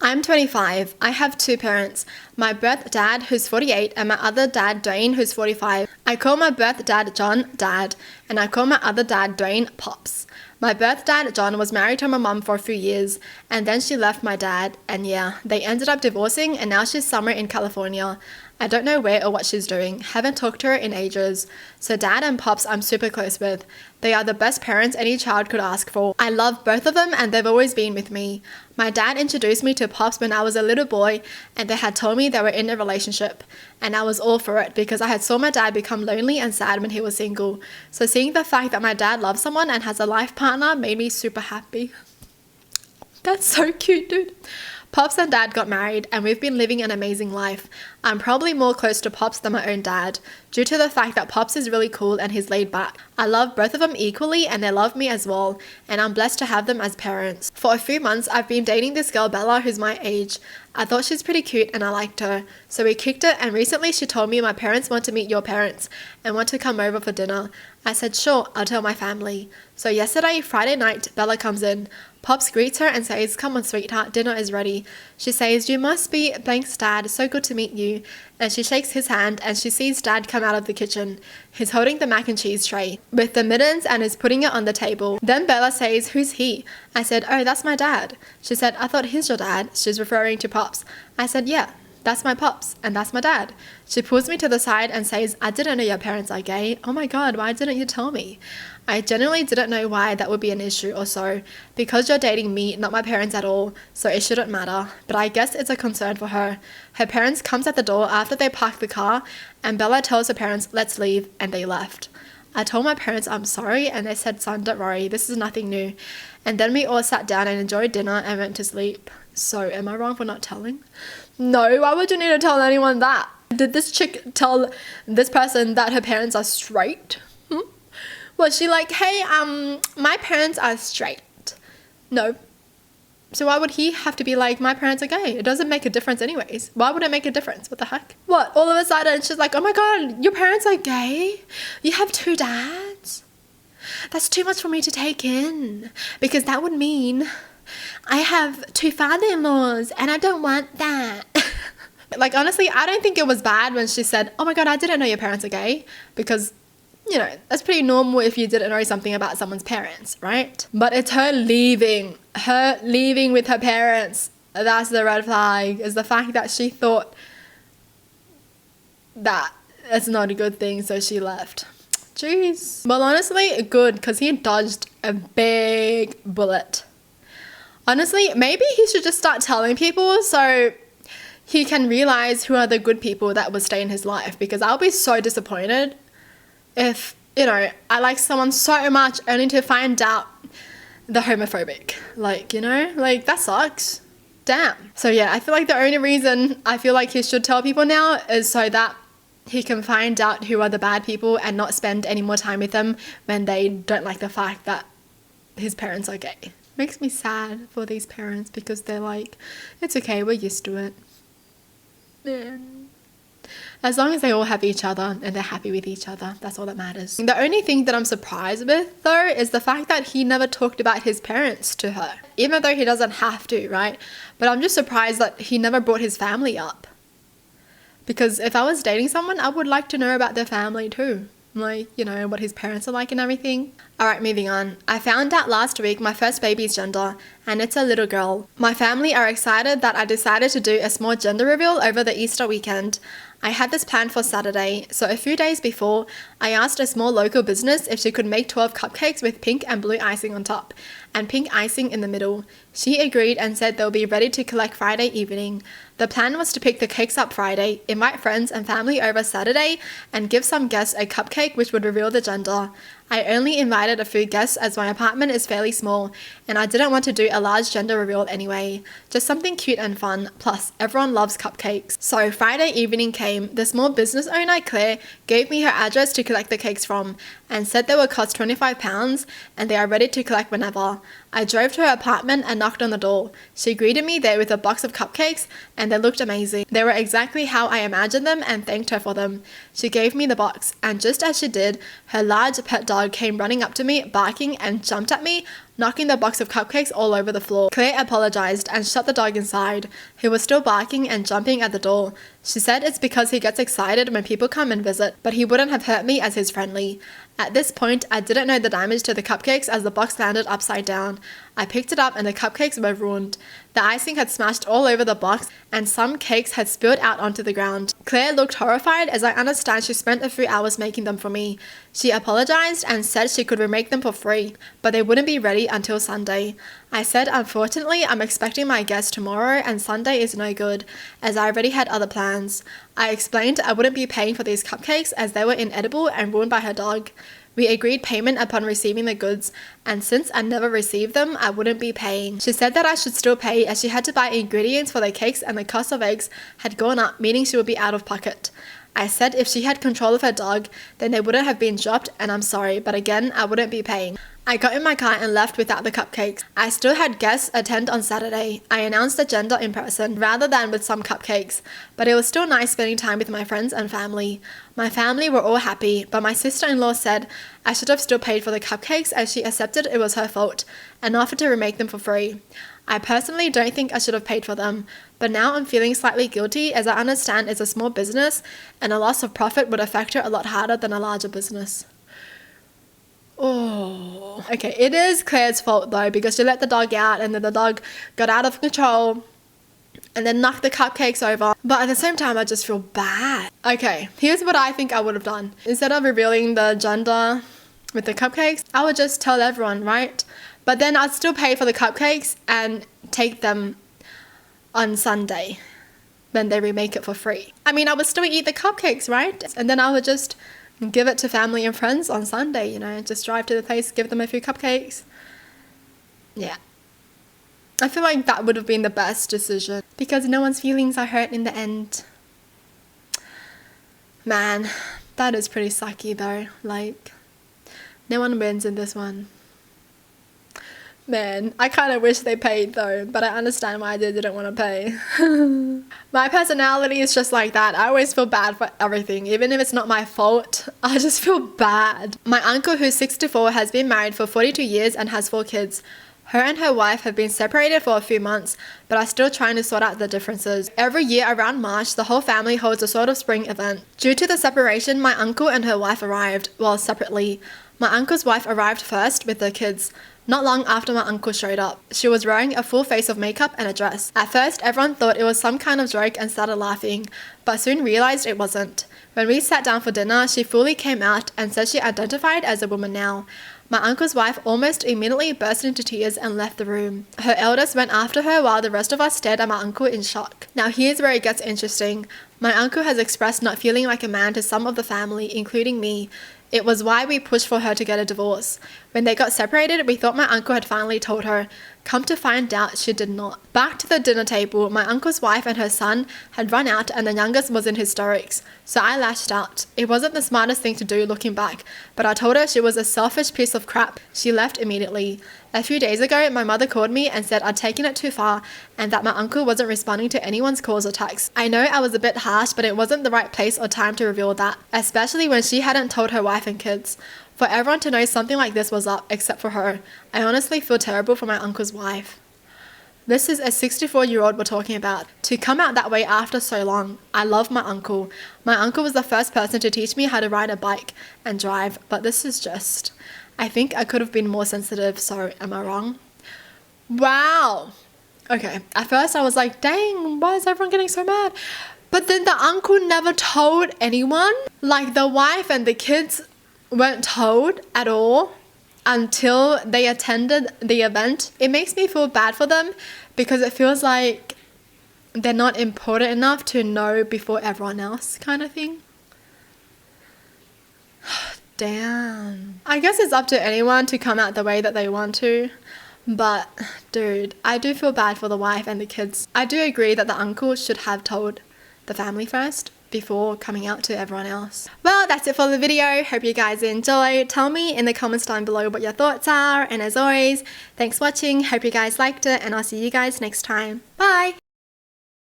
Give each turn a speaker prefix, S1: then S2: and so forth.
S1: I'm 25. I have two parents. My birth dad, who's 48, and my other dad, Dwayne, who's 45. I call my birth dad, John, Dad, and I call my other dad, Dwayne, Pops. My birth dad, John, was married to my mum for a few years, and then she left my dad, and yeah, they ended up divorcing, and now she's somewhere in California. I don't know where or what she's doing. Haven't talked to her in ages. So Dad and Pops I'm super close with. They are the best parents any child could ask for. I love both of them and they've always been with me. My dad introduced me to Pops when I was a little boy and they had told me they were in a relationship. And I was all for it because I had saw my dad become lonely and sad when he was single. So seeing the fact that my dad loves someone and has a life partner made me super happy. That's so cute, dude. Pops and Dad got married and we've been living an amazing life. I'm probably more close to Pops than my own dad, due to the fact that Pops is really cool and he's laid back. I love both of them equally and they love me as well, and I'm blessed to have them as parents. For a few months, I've been dating this girl Bella who's my age. I thought she's pretty cute and I liked her, so we kicked it, and recently she told me my parents want to meet your parents and want to come over for dinner. I said sure, I'll tell my family. So yesterday, Friday night, Bella comes in. Pops greets her and says, "Come on sweetheart, dinner is ready." She says, "You must be blank's dad, so good to meet you." And she shakes his hand and she sees Dad come out of the kitchen. He's holding the mac and cheese tray with the mittens and is putting it on the table. Then Bella says, "Who's he?" I said, "Oh, that's my dad." She said, "I thought he's your dad." She's referring to Pops. I said, "Yeah, that's my Pops and that's my dad." She pulls me to the side and says, "I didn't know your parents are gay." Oh my god, why didn't you tell me? I genuinely didn't know why that would be an issue or so, because you're dating me, not my parents at all, so it shouldn't matter. But I guess it's a concern for her. Her parents comes at the door after they park the car, and Bella tells her parents, "Let's leave," and they left. I told my parents I'm sorry, and they said, "Son, don't worry, this is nothing new." And then we all sat down and enjoyed dinner and went to sleep. So am I wrong for not telling? No, why would you need to tell anyone that? Did this chick tell this person that her parents are straight? Was she like, "Hey, my parents are straight"? No. So why would he have to be like, "My parents are gay"? It doesn't make a difference anyways. Why would it make a difference? What the heck? What? All of a sudden she's like, "Oh my god, your parents are gay? You have two dads? That's too much for me to take in. Because that would mean I have two father-in-laws and I don't want that." Like, honestly, I don't think it was bad when she said, "Oh my god, I didn't know your parents are gay," because, you know, that's pretty normal if you didn't know something about someone's parents, right? But it's her leaving with her parents. That's the red flag, is the fact that she thought that it's not a good thing, so she left. Jeez. Well, honestly, good, because he dodged a big bullet. Honestly, maybe he should just start telling people so he can realize who are the good people that will stay in his life, because I'll be so disappointed if, you know, I like someone so much only to find out they're homophobic. Like, you know, like, that sucks. Damn. So yeah, I feel like the only reason I feel like he should tell people now is so that he can find out who are the bad people and not spend any more time with them when they don't like the fact that his parents are gay. Makes me sad for these parents because they're like, it's okay, we're used to it. Man. As long as they all have each other and they're happy with each other, that's all that matters. The only thing that I'm surprised with, though, is the fact that he never talked about his parents to her. Even though he doesn't have to, right? But I'm just surprised that he never brought his family up. Because if I was dating someone, I would like to know about their family too. Like, you know, what his parents are like and everything. Alright, moving on. I found out last week my first baby's gender, and it's a little girl. My family are excited that I decided to do a small gender reveal over the Easter weekend. I had this planned for Saturday, so a few days before, I asked a small local business if she could make 12 cupcakes with pink and blue icing on top, and pink icing in the middle. She agreed and said they'll be ready to collect Friday evening. The plan was to pick the cakes up Friday, invite friends and family over Saturday, and give some guests a cupcake which would reveal the gender. I only invited a few guests as my apartment is fairly small, and I didn't want to do a large gender reveal anyway. Just something cute and fun, plus everyone loves cupcakes. So Friday evening came. The small business owner, Claire, gave me her address to collect the cakes from, and said they would cost £25 and they are ready to collect whenever. I drove to her apartment and knocked on the door. She greeted me there with a box of cupcakes and they looked amazing. They were exactly how I imagined them and thanked her for them. She gave me the box, and just as she did, her large pet dog came running up to me, barking, and jumped at me, knocking the box of cupcakes all over the floor. Claire apologized and shut the dog inside, who was still barking and jumping at the door. She said it's because he gets excited when people come and visit, but he wouldn't have hurt me as he's friendly. At this point, I didn't know the damage to the cupcakes as the box landed upside down. I picked it up and the cupcakes were ruined. The icing had smashed all over the box and some cakes had spilled out onto the ground. Claire looked horrified, as I understand she spent a few hours making them for me. She apologized and said she could remake them for free, but they wouldn't be ready until Sunday. I said, unfortunately, I'm expecting my guest tomorrow and Sunday is no good, as I already had other plans. I explained I wouldn't be paying for these cupcakes as they were inedible and ruined by her dog. We agreed payment upon receiving the goods, and since I never received them, I wouldn't be paying. She said that I should still pay as she had to buy ingredients for the cakes and the cost of eggs had gone up, meaning she would be out of pocket. I said if she had control of her dog, then they wouldn't have been dropped, and I'm sorry, but again, I wouldn't be paying. I got in my car and left without the cupcakes. I still had guests attend on Saturday. I announced the gender in person rather than with some cupcakes, but it was still nice spending time with my friends and family. My family were all happy, but my sister-in-law said I should have still paid for the cupcakes as she accepted it was her fault and offered to remake them for free. I personally don't think I should have paid for them, but now I'm feeling slightly guilty as I understand it's a small business and a loss of profit would affect her a lot harder than a larger business. Oh, okay, it is Claire's fault though, because she let the dog out and then the dog got out of control and then knocked the cupcakes over. But at the same time, I just feel bad. Okay, here's what I think I would have done. Instead of revealing the gender with the cupcakes, I would just tell everyone, right? But then I'd still pay for the cupcakes and take them on Sunday when they remake it for free. I mean, I would still eat the cupcakes, right? And then I would just give it to family and friends on Sunday, you know, just drive to the place, give them a few cupcakes. Yeah. I feel like that would have been the best decision because no one's feelings are hurt in the end. Man, that is pretty sucky though. Like, no one wins in this one. Man, I kind of wish they paid though, but I understand why they didn't want to pay. My personality is just like that. I always feel bad for everything, even if it's not my fault. I just feel bad. My uncle, who's 64, has been married for 42 years and has 4 kids. Her and her wife have been separated for a few months, but are still trying to sort out the differences. Every year around March, the whole family holds a sort of spring event. Due to the separation, my uncle and her wife arrived, well, separately. My uncle's wife arrived first with the kids. Not long after my uncle showed up, she was wearing a full face of makeup and a dress. At first, everyone thought it was some kind of joke and started laughing, but soon realized it wasn't. When we sat down for dinner, she fully came out and said she identified as a woman now. My uncle's wife almost immediately burst into tears and left the room. Her eldest went after her while the rest of us stared at my uncle in shock. Now here's where it gets interesting. My uncle has expressed not feeling like a man to some of the family, including me. It was why we pushed for her to get a divorce. When they got separated, we thought my uncle had finally told her. Come to find out, she did not. Back to the dinner table, my uncle's wife and her son had run out and the youngest was in hysterics. So I lashed out. It wasn't the smartest thing to do looking back, but I told her she was a selfish piece of crap. She left immediately. A few days ago, my mother called me and said I'd taken it too far and that my uncle wasn't responding to anyone's calls or texts. I know I was a bit harsh, but it wasn't the right place or time to reveal that, especially when she hadn't told her wife and kids. For everyone to know something like this was up, except for her. I honestly feel terrible for my uncle's wife. This is a 64-year-old we're talking about. To come out that way after so long. I love my uncle. My uncle was the first person to teach me how to ride a bike and drive, but this is just... I think I could have been more sensitive, so am I wrong? Wow. Okay, at first I was like, dang, why is everyone getting so mad? But then the uncle never told anyone. Like the wife and the kids weren't told at all until they attended the event. It makes me feel bad for them because it feels like they're not important enough to know before everyone else kind of thing. Damn. I guess it's up to anyone to come out the way that they want to. But, dude, I do feel bad for the wife and the kids. I do agree that the uncle should have told the family first before coming out to everyone else. Well, that's it for the video. Hope you guys enjoyed. Tell me in the comments down below what your thoughts are. And as always, thanks for watching. Hope you guys liked it. And I'll see you guys next time. Bye!